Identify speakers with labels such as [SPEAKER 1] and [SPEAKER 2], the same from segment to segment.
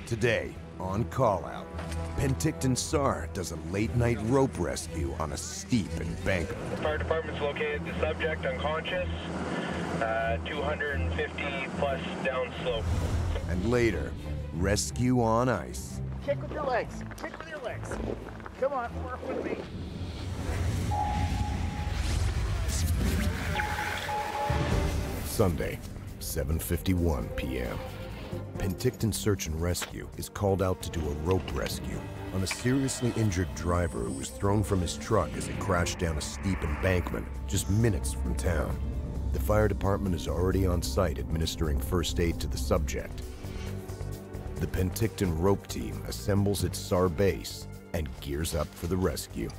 [SPEAKER 1] Today on Callout, Penticton SAR does a late-night rope rescue on a steep embankment.
[SPEAKER 2] The fire department's located the subject unconscious, 250 plus downslope.
[SPEAKER 1] And later, rescue on ice.
[SPEAKER 3] Kick with your legs. Kick with your legs. Come on, work with me.
[SPEAKER 1] Sunday, 7:51 p.m. Penticton Search and Rescue is called out to do a rope rescue on a seriously injured driver who was thrown from his truck as it crashed down a steep embankment just minutes from town. The fire department is already on site administering first aid to the subject. The Penticton rope team assembles its SAR base and gears up for the rescue.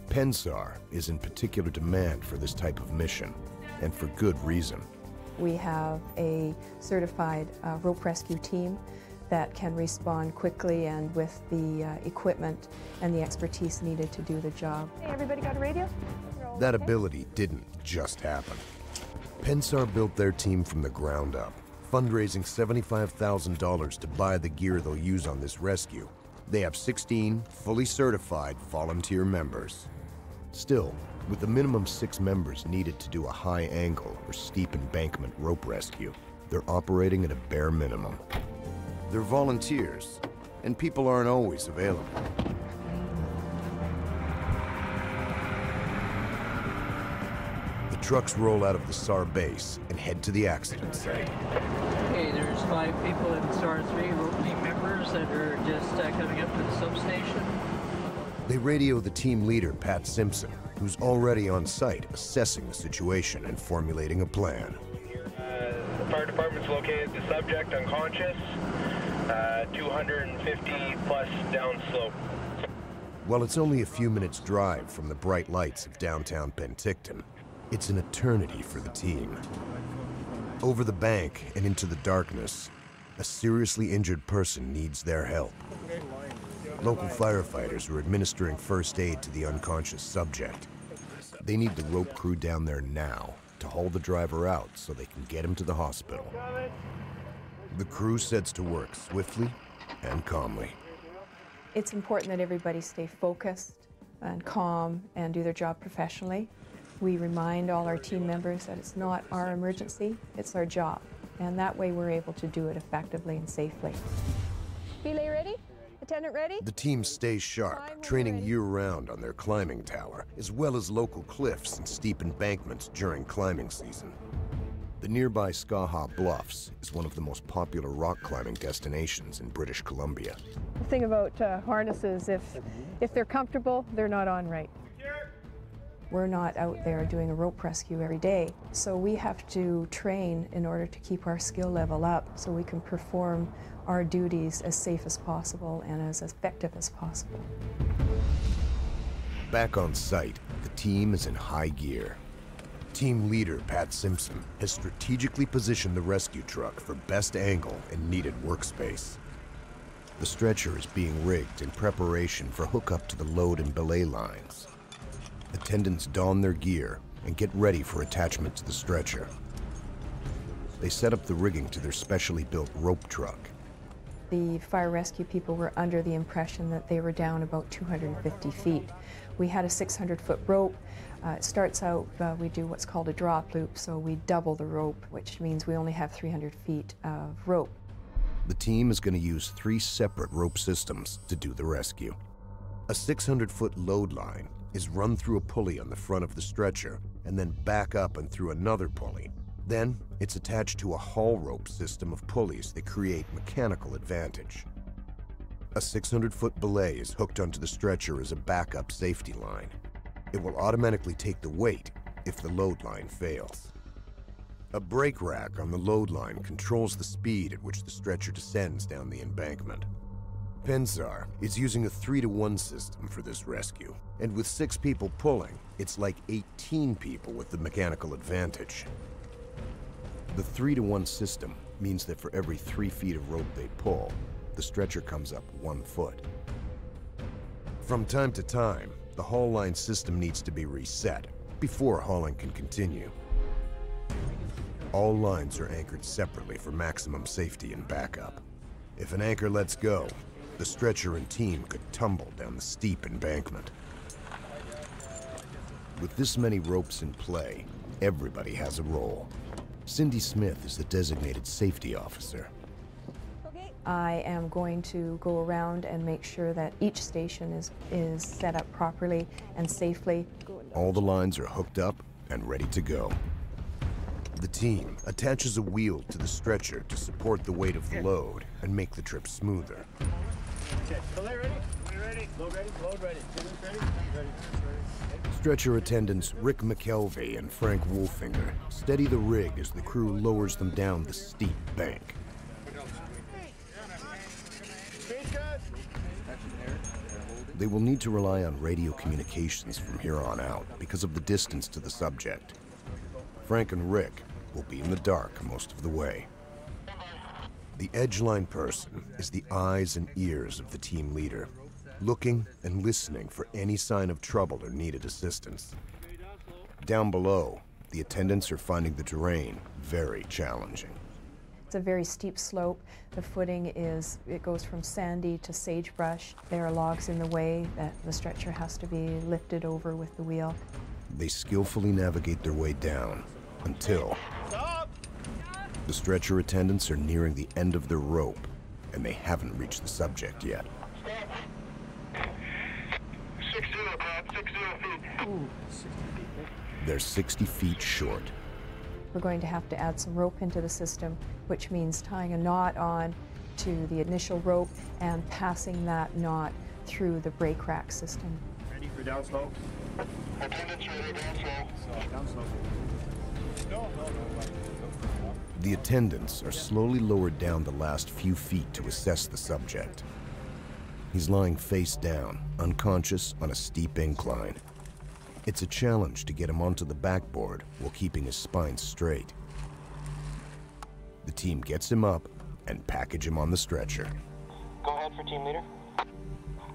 [SPEAKER 1] PennSAR is in particular demand for this type of mission, and for good reason.
[SPEAKER 4] We have a certified rope rescue team that can respond quickly and with the equipment and the expertise needed to do the job.
[SPEAKER 5] Hey, everybody got a radio?
[SPEAKER 1] That ability didn't just happen. PennSAR built their team from the ground up, fundraising $75,000 to buy the gear they'll use on this rescue. They have 16 fully certified volunteer members. Still, with the minimum 6 members needed to do a high angle or steep embankment rope rescue, they're operating at a bare minimum. They're volunteers, and people aren't always available. The trucks roll out of the SAR base and head to the accident site.
[SPEAKER 6] Okay, there's 5 people in SAR 3, rope team members that are just coming up to the substation.
[SPEAKER 1] They radio the team leader, Pat Simpson, who's already on site assessing the situation and formulating a plan.
[SPEAKER 2] The fire department's located the subject unconscious, 250 plus downslope.
[SPEAKER 1] While it's only a few minutes' drive from the bright lights of downtown Penticton, it's an eternity for the team. Over the bank and into the darkness, a seriously injured person needs their help. Local firefighters are administering first aid to the unconscious subject. They need the rope crew down there now to haul the driver out so they can get him to the hospital. The crew sets to work swiftly and calmly.
[SPEAKER 4] It's important that everybody stay focused and calm and do their job professionally. We remind all our team members that it's not our emergency, it's our job. And that way we're able to do it effectively and safely.
[SPEAKER 5] Belay ready? Attendant ready?
[SPEAKER 1] The team stays sharp, training year-round on their climbing tower, as well as local cliffs and steep embankments during climbing season. The nearby Skaha Bluffs is one of the most popular rock climbing destinations in British Columbia.
[SPEAKER 5] The thing about harnesses, if they're comfortable, they're not on right.
[SPEAKER 4] We're not out there doing a rope rescue every day, so we have to train in order to keep our skill level up so we can perform our duties as safe as possible and as effective as possible.
[SPEAKER 1] Back on site, the team is in high gear. Team leader Pat Simpson has strategically positioned the rescue truck for best angle and needed workspace. The stretcher is being rigged in preparation for hookup to the load and belay lines. Attendants don their gear and get ready for attachment to the stretcher. They set up the rigging to their specially built rope truck.
[SPEAKER 4] The fire rescue people were under the impression that they were down about 250 feet. We had a 600-foot rope. It starts out, we do what's called a drop loop, so we double the rope, which means we only have 300 feet of rope.
[SPEAKER 1] The team is going to use 3 separate rope systems to do the rescue. A 600-foot load line is run through a pulley on the front of the stretcher and then back up and through another pulley. Then it's attached to a haul rope system of pulleys that create mechanical advantage. A 600-foot belay is hooked onto the stretcher as a backup safety line. It will automatically take the weight if the load line fails. A brake rack on the load line controls the speed at which the stretcher descends down the embankment. PennSAR is using a 3-to-1 system for this rescue, and with 6 people pulling, it's like 18 people with the mechanical advantage. The 3-to-1 system means that for every 3 feet of rope they pull, the stretcher comes up 1 foot. From time to time, the haul line system needs to be reset before hauling can continue. All lines are anchored separately for maximum safety and backup. If an anchor lets go, the stretcher and team could tumble down the steep embankment. With this many ropes in play, everybody has a role. Cindy Smith is the designated safety officer.
[SPEAKER 4] I am going to go around and make sure that each station is set up properly and safely.
[SPEAKER 1] All the lines are hooked up and ready to go. The team attaches a wheel to the stretcher to support the weight of the load and make the trip smoother.
[SPEAKER 3] Okay, delay ready? Ready? Load ready? Load ready. Ready? Ready.
[SPEAKER 1] Stretcher attendants Rick McKelvey and Frank Wolfinger steady the rig as the crew lowers them down the steep bank. They will need to rely on radio communications from here on out because of the distance to the subject. Frank and Rick will be in the dark most of the way. The edgeline person is the eyes and ears of the team leader, looking and listening for any sign of trouble or needed assistance. Down below, the attendants are finding the terrain very challenging.
[SPEAKER 4] It's a very steep slope. The footing it goes from sandy to sagebrush. There are logs in the way that the stretcher has to be lifted over with the wheel.
[SPEAKER 1] They skillfully navigate their way down until the stretcher attendants are nearing the end of their rope and they haven't reached the subject yet.
[SPEAKER 2] 60, Bob, 60 feet.
[SPEAKER 3] Ooh, 60 feet.
[SPEAKER 1] They're 60 feet short.
[SPEAKER 4] We're going to have to add some rope into the system, which means tying a knot on to the initial rope and passing that knot through the brake rack system.
[SPEAKER 3] Ready for down slope?
[SPEAKER 2] Attendants ready, down slow.
[SPEAKER 3] Down slope. No.
[SPEAKER 1] The attendants are slowly lowered down the last few feet to assess the subject. He's lying face down, unconscious on a steep incline. It's a challenge to get him onto the backboard while keeping his spine straight. The team gets him up and package him on the stretcher.
[SPEAKER 2] Go ahead for team leader.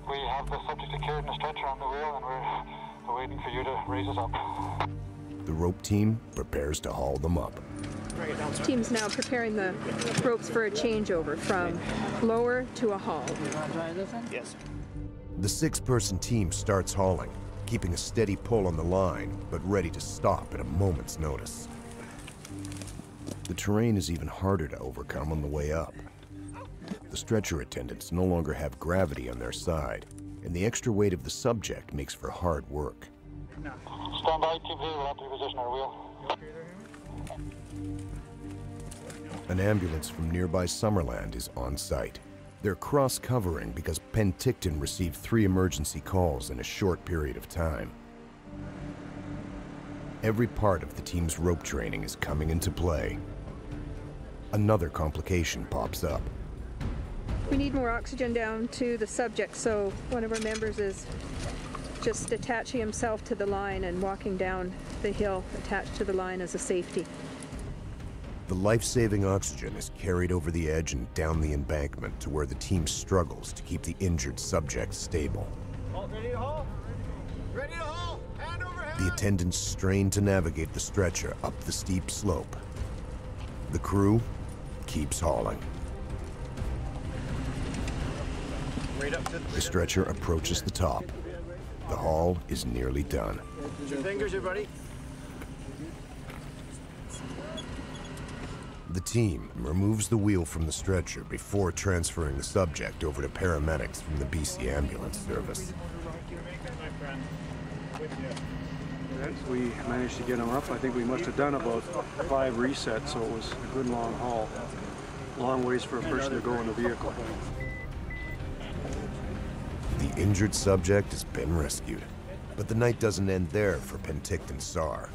[SPEAKER 2] We have the subject secured in a stretcher on the wheel, and we're waiting for you to raise us up.
[SPEAKER 1] The rope team prepares to haul them up.
[SPEAKER 5] The team's now preparing the ropes for a changeover from lower to a haul.
[SPEAKER 3] Yes.
[SPEAKER 1] The 6-person team starts hauling, keeping a steady pull on the line, but ready to stop at a moment's notice. The terrain is even harder to overcome on the way up. The stretcher attendants no longer have gravity on their side, and the extra weight of the subject makes for hard work.
[SPEAKER 2] Stand by, team leader, we'll have to reposition our wheel.
[SPEAKER 1] An ambulance from nearby Summerland is on site. They're cross-covering because Penticton received 3 emergency calls in a short period of time. Every part of the team's rope training is coming into play. Another complication pops up.
[SPEAKER 5] We need more oxygen down to the subject, so one of our members is just attaching himself to the line and walking down the hill attached to the line as a safety.
[SPEAKER 1] The life-saving oxygen is carried over the edge and down the embankment to where the team struggles to keep the injured subject stable.
[SPEAKER 3] Ready to haul? Ready to haul? Hand over hand.
[SPEAKER 1] The attendants strain to navigate the stretcher up the steep slope. The crew keeps hauling. The stretcher approaches the top. The haul is nearly done.
[SPEAKER 3] Your fingers, everybody.
[SPEAKER 1] The team removes the wheel from the stretcher before transferring the subject over to paramedics from the BC Ambulance Service.
[SPEAKER 7] We managed to get him up. I think we must have done about 5 resets, so it was a good long haul. Long ways for a person to go in the vehicle.
[SPEAKER 1] The injured subject has been rescued, but the night doesn't end there for Penticton SAR.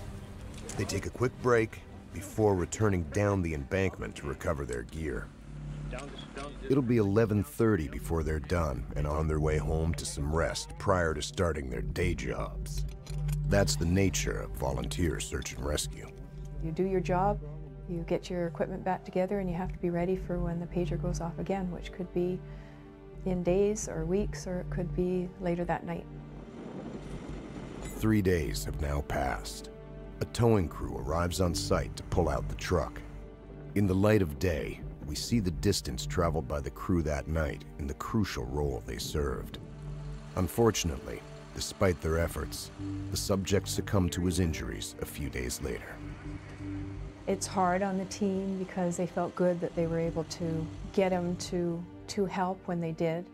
[SPEAKER 1] They take a quick break before returning down the embankment to recover their gear. It'll be 11:30 before they're done and on their way home to some rest prior to starting their day jobs. That's the nature of volunteer search and rescue.
[SPEAKER 4] You do your job, you get your equipment back together, and you have to be ready for when the pager goes off again, which could be in days or weeks, or it could be later that night.
[SPEAKER 1] 3 days have now passed. A towing crew arrives on site to pull out the truck. In the light of day, we see the distance traveled by the crew that night and the crucial role they served. Unfortunately, despite their efforts, the subject succumbed to his injuries a few days later.
[SPEAKER 4] It's hard on the team because they felt good that they were able to get him to help when they did.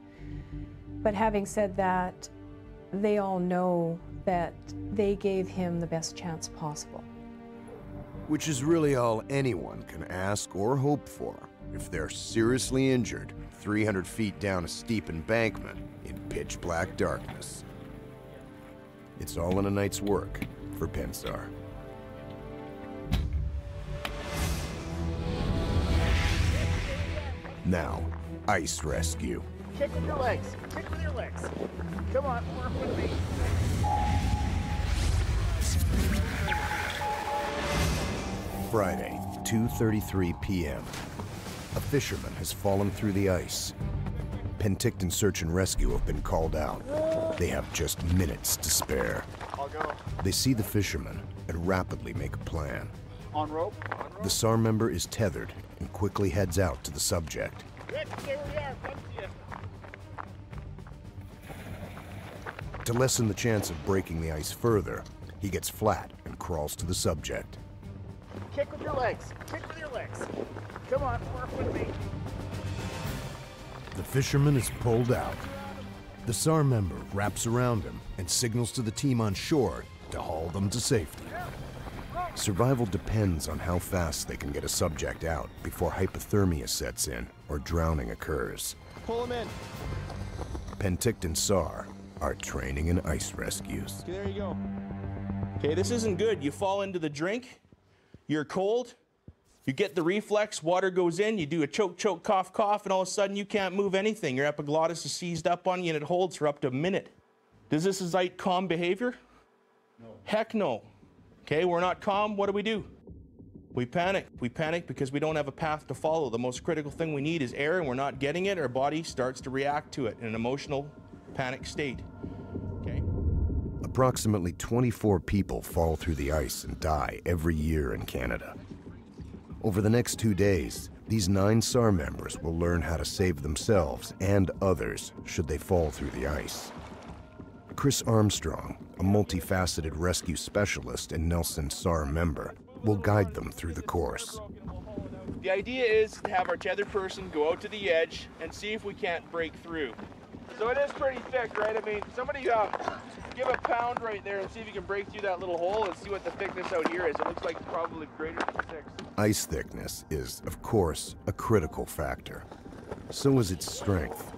[SPEAKER 4] But having said that, they all know that they gave him the best chance possible.
[SPEAKER 1] Which is really all anyone can ask or hope for if they're seriously injured 300 feet down a steep embankment in pitch black darkness. It's all in a night's work for Pensar. Now, ice rescue.
[SPEAKER 3] Kick with your legs. Kick with your legs. Come on, work with me.
[SPEAKER 1] Friday, 2:33 p.m. A fisherman has fallen through the ice. Penticton Search and Rescue have been called out. They have just minutes to spare.
[SPEAKER 3] I'll go.
[SPEAKER 1] They see the fisherman and rapidly make a plan.
[SPEAKER 3] On rope.
[SPEAKER 1] The SAR member is tethered and quickly heads out to the subject.
[SPEAKER 3] Rick, stay where you are. Come to you.
[SPEAKER 1] To lessen the chance of breaking the ice further, he gets flat and crawls to the subject.
[SPEAKER 3] Kick with your legs. Kick with your legs. Come on, work with me.
[SPEAKER 1] The fisherman is pulled out. The SAR member wraps around him and signals to the team on shore to haul them to safety. Survival depends on how fast they can get a subject out before hypothermia sets in or drowning occurs.
[SPEAKER 8] Pull him in.
[SPEAKER 1] Penticton SAR are training in ice rescues.
[SPEAKER 8] Okay, there you go. Okay, this isn't good. You fall into the drink, you're cold, you get the reflex, water goes in, you do a choke, choke, cough, cough, and all of a sudden you can't move anything. Your epiglottis is seized up on you and it holds for up to a minute. Does this incite calm behavior? No. Heck no. Okay, we're not calm, what do? We panic. We panic because we don't have a path to follow. The most critical thing we need is air, and we're not getting it. Our body starts to react to it in an emotional panic state. Okay?
[SPEAKER 1] Approximately 24 people fall through the ice and die every year in Canada. Over the next 2 days, these 9 SAR members will learn how to save themselves and others should they fall through the ice. Chris Armstrong, a multifaceted rescue specialist and Nelson SAR member, will guide them through the course.
[SPEAKER 8] The idea is to have our tethered person go out to the edge and see if we can't break through. So it is pretty thick, right? I mean, somebody give a pound right there and see if you can break through that little hole and see what the thickness out here is. It looks like probably greater than 6.
[SPEAKER 1] Ice thickness is, of course, a critical factor. So is its strength.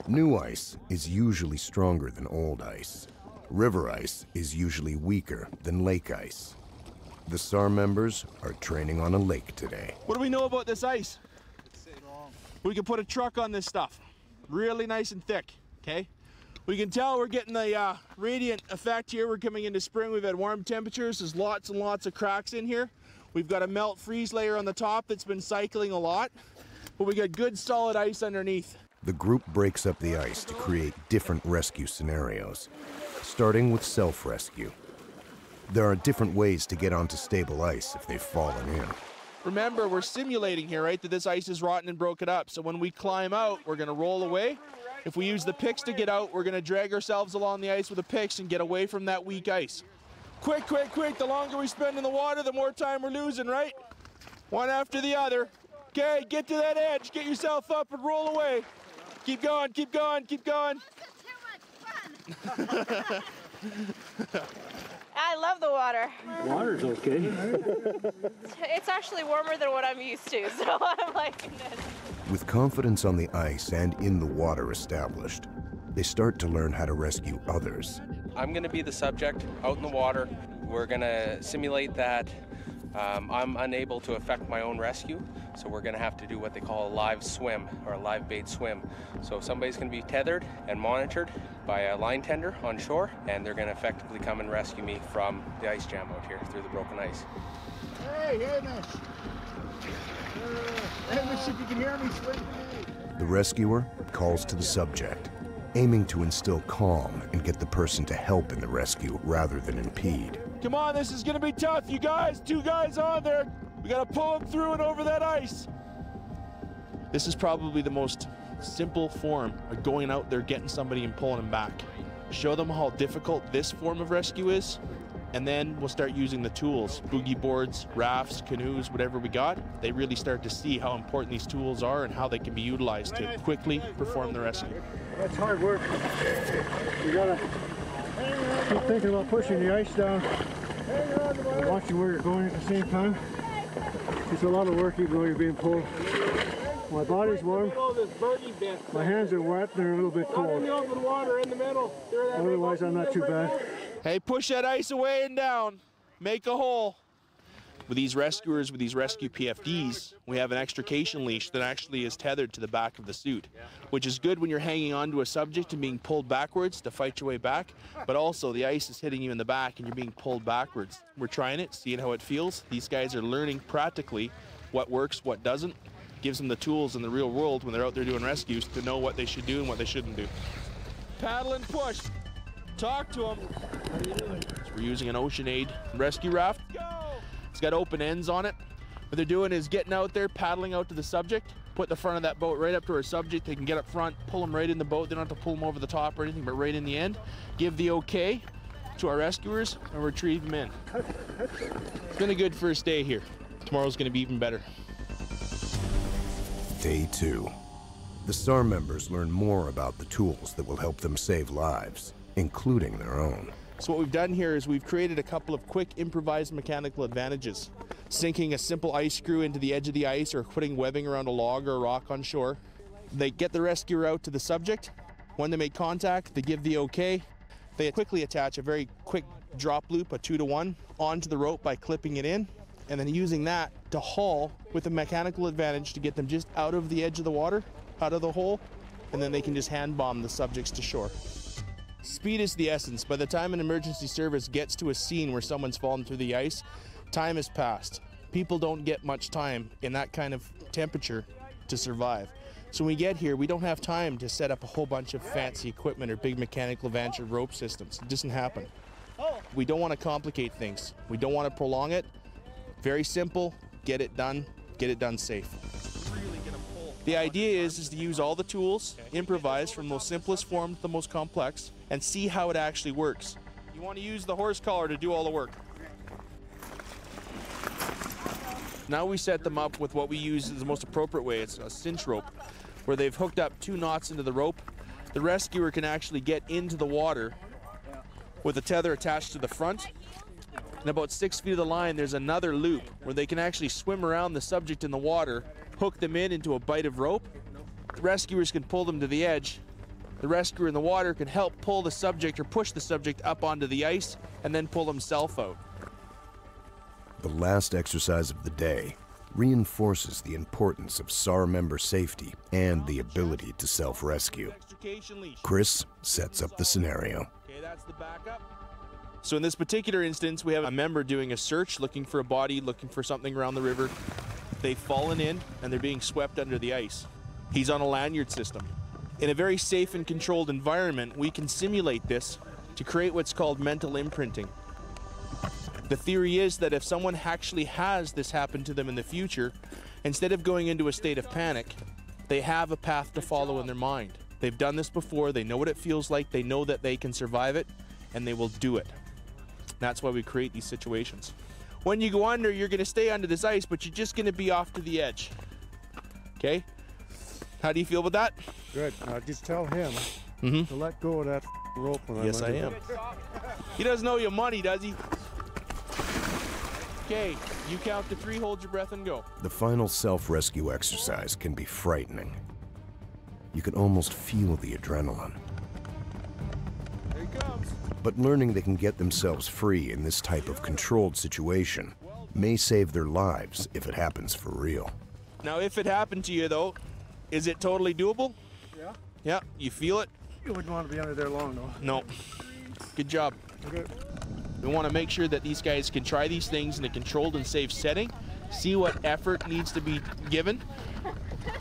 [SPEAKER 1] New ice is usually stronger than old ice. River ice is usually weaker than lake ice. The SAR members are training on a lake today.
[SPEAKER 8] What do we know about this ice? We can put a truck on this stuff. Really nice and thick, okay? We can tell we're getting the radiant effect here. We're coming into spring. We've had warm temperatures. There's lots and lots of cracks in here. We've got a melt freeze layer on the top that's been cycling a lot, but we got good solid ice underneath.
[SPEAKER 1] The group breaks up the ice to create different rescue scenarios, starting with self-rescue. There are different ways to get onto stable ice if they've fallen in.
[SPEAKER 8] Remember, we're simulating here, right, that this ice is rotten and broken up. So when we climb out, we're going to roll away. If we use the picks to get out, we're going to drag ourselves along the ice with the picks and get away from that weak ice. Quick, quick, quick. The longer we spend in the water, the more time we're losing, right? One after the other. Okay, get to that edge. Get yourself up and roll away. Keep going, keep going, keep going.
[SPEAKER 9] Too much fun. I love the water.
[SPEAKER 3] Water's okay.
[SPEAKER 9] It's actually warmer than what I'm used to, so I'm liking it.
[SPEAKER 1] With confidence on the ice and in the water established, they start to learn how to rescue others.
[SPEAKER 10] I'm going to be the subject out in the water. We're going to simulate that I'm unable to effect my own rescue, so we're going to have to do what they call a live swim or a live bait swim. So somebody's going to be tethered and monitored by a line tender on shore, and they're going to effectively come and rescue me from the ice jam out here through the broken ice.
[SPEAKER 3] Hey, Hamish! Hamish, if you can hear me, sleep.
[SPEAKER 1] The rescuer calls to the subject, aiming to instill calm and get the person to help in the rescue rather than impede.
[SPEAKER 8] Come on, this is going to be tough, you guys. 2 guys on there. We got to pull them through and over that ice. This is probably the most simple form of going out there, getting somebody and pulling them back. Show them how difficult this form of rescue is, and then we'll start using the tools, boogie boards, rafts, canoes, whatever we got. They really start to see how important these tools are and how they can be utilized to quickly perform the rescue.
[SPEAKER 7] That's hard work. You gotta keep thinking about pushing the ice down and watching where you're going at the same time. It's a lot of work even though you're being pulled. My body's warm. My hands are wet, they're a little bit cold. Otherwise, I'm not too bad.
[SPEAKER 8] Hey, push that ice away and down. Make a hole. With these rescuers, with these rescue PFDs, we have an extrication leash that actually is tethered to the back of the suit, which is good when you're hanging onto a subject and being pulled backwards to fight your way back, but also the ice is hitting you in the back and you're being pulled backwards. We're trying it, seeing how it feels. These guys are learning practically what works, what doesn't. Gives them the tools in the real world when they're out there doing rescues to know what they should do and what they shouldn't do. Paddle and push. Talk to them. What are you doing? So we're using an OceanAid rescue raft. It's got open ends on it. What they're doing is getting out there, paddling out to the subject, put the front of that boat right up to our subject. They can get up front, pull them right in the boat. They don't have to pull them over the top or anything, but right in the end. Give the okay to our rescuers and retrieve them in. It's been a good first day here. Tomorrow's going to be even better.
[SPEAKER 1] Day 2. The SAR members learn more about the tools that will help them save lives, including their own.
[SPEAKER 8] So what we've done here is we've created a couple of quick improvised mechanical advantages. Sinking a simple ice screw into the edge of the ice or putting webbing around a log or a rock on shore. They get the rescuer out to the subject. When they make contact, they give the okay. They quickly attach a very quick drop loop, a 2-to-1, onto the rope by clipping it in, and then using that to haul with a mechanical advantage to get them just out of the edge of the water, out of the hole, and then they can just hand bomb the subjects to shore. Speed is the essence. By the time an emergency service gets to a scene where someone's fallen through the ice, time has passed. People don't get much time in that kind of temperature to survive. So when we get here, we don't have time to set up a whole bunch of fancy equipment or big mechanical advantage or rope systems. It doesn't happen. We don't want to complicate things. We don't want to prolong it. Very simple, get it done safe. The idea is to use all the tools, improvise from the most simplest form to the most complex, and see how it actually works. You want to use the horse collar to do all the work. Now we set them up with what we use as the most appropriate way. It's a cinch rope, where they've hooked up 2 knots into the rope. The rescuer can actually get into the water with a tether attached to the front. And about 6 feet of the line, there's another loop where they can actually swim around the subject in the water, hook them into a bight of rope. The rescuers can pull them to the edge. The rescuer in the water can help pull the subject or push the subject up onto the ice and then pull himself out.
[SPEAKER 1] The last exercise of the day reinforces the importance of SAR member safety and the ability to self-rescue. Chris sets up the scenario.
[SPEAKER 8] Okay, that's the backup. So in this particular instance, we have a member doing a search, looking for a body, looking for something around the river. They've fallen in and they're being swept under the ice. He's on a lanyard system. In a very safe and controlled environment, we can simulate this to create what's called mental imprinting. The theory is that if someone actually has this happen to them in the future, instead of going into a state of panic, they have a path to follow in their mind. They've done this before, they know what it feels like, they know that they can survive it, and they will do it. That's why we create these situations. When you go under, you're going to stay under this ice, but you're just going to be off to the edge. Okay? How do you feel about that?
[SPEAKER 7] Good. Now just tell him to let go of that rope when I'm
[SPEAKER 8] Yes, I am. He doesn't owe you money, does he? Okay, you count to 3, hold your breath, and go.
[SPEAKER 1] The final self-rescue exercise can be frightening. You can almost feel the adrenaline.
[SPEAKER 8] Here he comes.
[SPEAKER 1] But learning they can get themselves free in this type of controlled situation may save their lives if it happens for real.
[SPEAKER 8] Now, if it happened to you, though, is it totally doable?
[SPEAKER 7] Yeah.
[SPEAKER 8] Yeah, you feel it?
[SPEAKER 7] You wouldn't want to be under there long, though.
[SPEAKER 8] No. Good job.
[SPEAKER 7] Okay.
[SPEAKER 8] We want to make sure that these guys can try these things in a controlled and safe setting, see what effort needs to be given,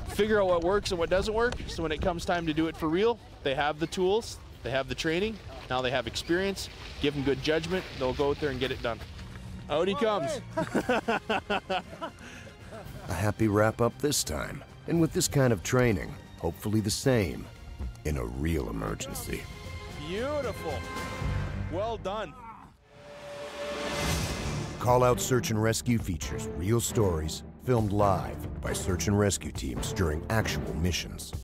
[SPEAKER 8] figure out what works and what doesn't work, so when it comes time to do it for real, they have the tools, they have the training, now they have experience, give them good judgment, they'll go out there and get it done. Out he comes.
[SPEAKER 1] A happy wrap-up this time, And with this kind of training, hopefully the same in a real emergency.
[SPEAKER 8] Beautiful. Well done.
[SPEAKER 1] Callout Search and Rescue features real stories filmed live by search and rescue teams during actual missions.